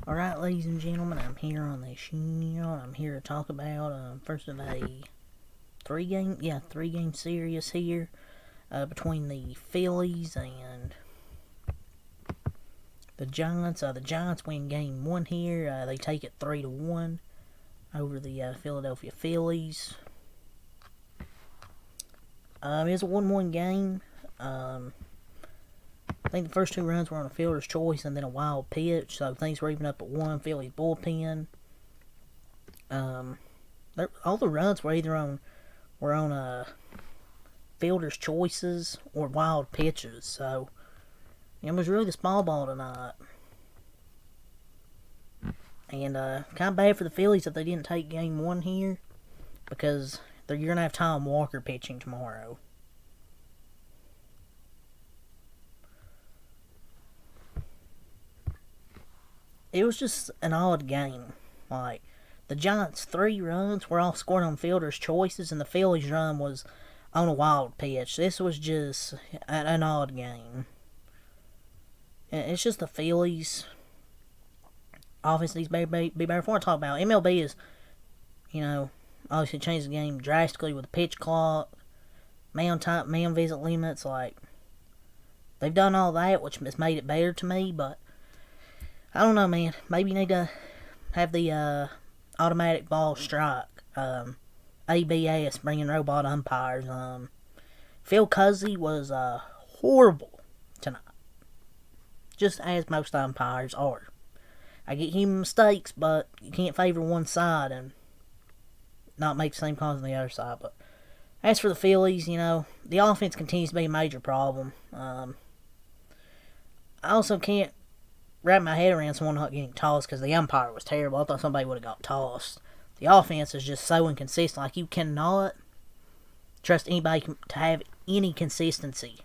Alright, ladies and gentlemen, I'm here on this channel. I'm here to talk about, first of a three-game series here between the Phillies and the Giants. The Giants win game 1 here. They take it 3-1 over the Philadelphia Phillies. It's a 1-1 game. I think the first 2 runs were on a fielder's choice and then a wild pitch, so things were even up at 1. Phillies bullpen. All the runs were either on fielder's choices or wild pitches, so it was really the small ball tonight. And kind of bad for the Phillies if they didn't take game 1 here, because you're going to have Tom Walker pitching tomorrow. It was just an odd game. Like, the Giants' 3 runs were all scored on fielder's choices, and the Phillies' run was on a wild pitch. This was just an odd game. It's just the Phillies. Offense needs to be better. Before I talk about MLB is, obviously changed the game drastically with the pitch clock, man visit limits. Like, they've done all that, which has made it better to me, but I don't know, man. Maybe you need to have the automatic ball strike. ABS, bringing robot umpires. Phil Cuzzy was horrible tonight. Just as most umpires are. I get human mistakes, but you can't favor one side and not make the same calls on the other side. But as for the Phillies, the offense continues to be a major problem. I also can't wrap my head around someone not getting tossed because the umpire was terrible. I thought somebody would have got tossed. The offense is just so inconsistent. Like, you cannot trust anybody to have any consistency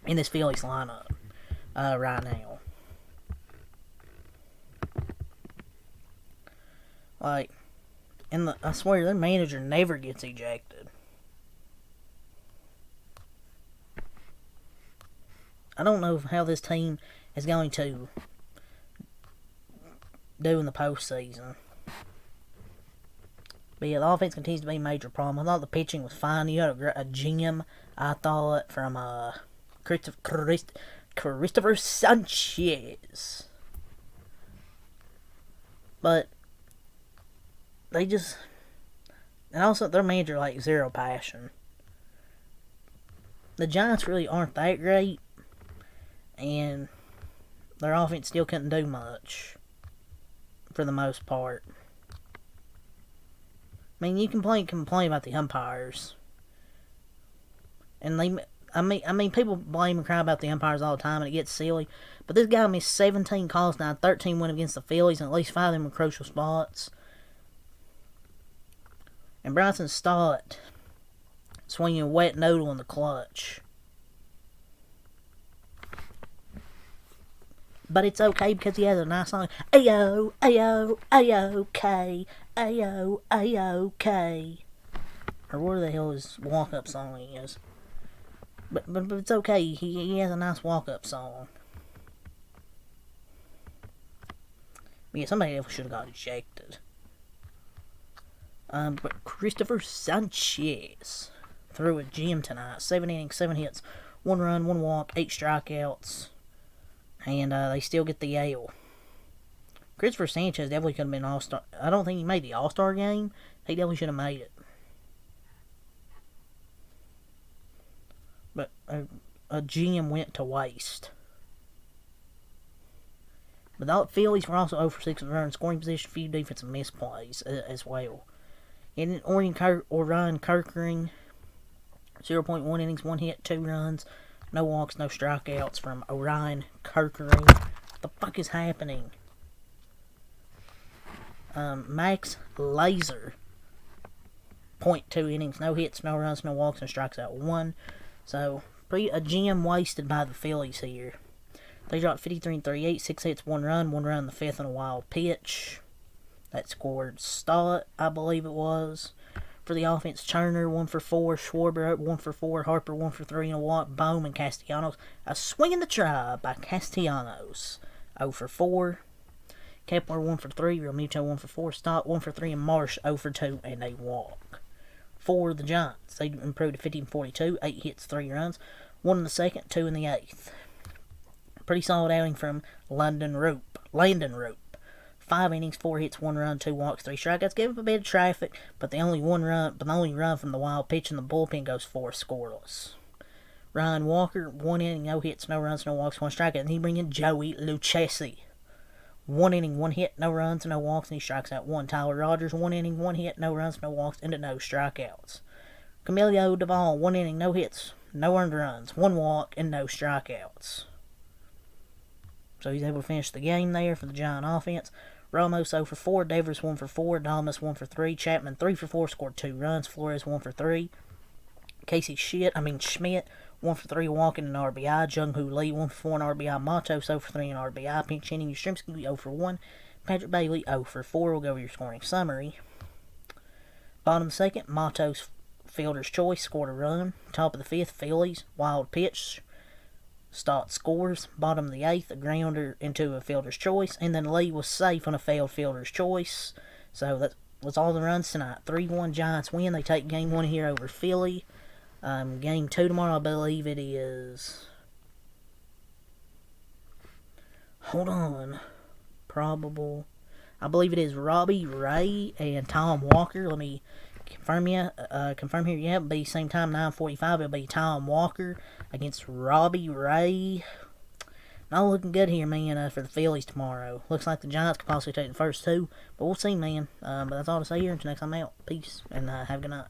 in this Phillies lineup right now. Like, I swear, their manager never gets ejected. I don't know how this team is going to do in the postseason. But yeah, the offense continues to be a major problem. I thought the pitching was fine. You had a gem, I thought, from Christopher Sanchez. But they just... And also, their manager, like, zero passion. The Giants really aren't that great. And their offense still couldn't do much, for the most part. I mean, you can complain about the umpires, and people blame and cry about the umpires all the time, and it gets silly. But this guy missed 17 calls now, 13 went against the Phillies, and at least 5 of them were crucial spots. And Bryson Stott swinging a wet noodle in the clutch. But it's okay because he has a nice song. Ayo, ayo, ayo-okay. Ayo, ayo-okay. Or what the hell his walk-up song is. But it's okay. He has a nice walk-up song. But yeah, somebody else should have got ejected. But Christopher Sanchez threw a gem tonight. 7 innings, 7 hits, 1 run, 1 walk, 8 strikeouts. And they still get the L. Christopher Sanchez definitely could have been All-Star. I don't think he made the All-Star game. He definitely should have made it. But a gem went to waste. But the Phillies were also 0 for 6 runs, scoring position, few defensive misplays as well. And Orion Kirkering, 0.1 innings, 1 hit, 2 runs. No walks, no strikeouts from Orion Kirkering. What the fuck is happening? Max Laser, 0.2 innings, no hits, no runs, no walks, no strikes out 1. So, a gem wasted by the Phillies here. They dropped 53 and 38, 6 hits, 1 run, 1 run in the 5th on a wild pitch. That scored Stott, I believe it was. For the offense, Turner 1 for 4, Schwarber 1 for 4, Harper 1 for 3 and a walk, Bowman, Castellanos. A swing in the try by Castellanos. 0 for 4. Kepler 1 for 3. Realmuto 1 for 4. Stott 1 for 3. And Marsh 0 for 2. And a walk. For the Giants, they improved to 50-42. 8 hits, 3 runs. 1 in the second, 2 in the eighth. Pretty solid outing from Landon Rope. 5 innings, 4 hits, 1 run, 2 walks, 3 strikeouts. Gave up a bit of traffic, but the only run from the wild pitch in the bullpen goes 4 scoreless. Ryan Walker, 1 inning, no hits, no runs, no walks, 1 strikeout. And he brings in Joey Lucchesi. 1 inning, 1 hit, no runs, no walks, and he strikes out 1. Tyler Rogers, 1 inning, 1 hit, no runs, no walks, and no strikeouts. Camilo Duvall, 1 inning, no hits, no earned runs, 1 walk, and no strikeouts. So he's able to finish the game there for the Giant offense. Ramos 0 for 4, Devers 1 for 4, Damas 1 for 3, Chapman 3 for 4, scored 2 runs, Flores 1 for 3, Casey Schmidt 1 for 3, walking an RBI, Jung-Hoo Lee 1 for 4, an RBI, Matos 0 for 3, an RBI, pinch hitting, Yastrzemski 0 for 1, Patrick Bailey 0 for 4. We'll go over your scoring summary. Bottom of the second, Matos fielder's choice, scored a run. Top of the fifth, Phillies, wild pitch, Stott scores. Bottom of the eighth, a grounder into a fielder's choice. And then Lee was safe on a failed fielder's choice. So that was all the runs tonight. 3-1 Giants win. They take game 1 here over Philly. Game 2 tomorrow, I believe it is. Hold on. Probable. I believe it is Robbie Ray and Tom Walker. Let me confirm here. Yeah, it'll be same time, 9:45. It'll be Tom Walker against Robbie Ray. Not looking good here, man, for the Phillies tomorrow. Looks like the Giants could possibly take the first 2, but we'll see, man. But that's all to say here. Until next time out. Peace, and have a good night.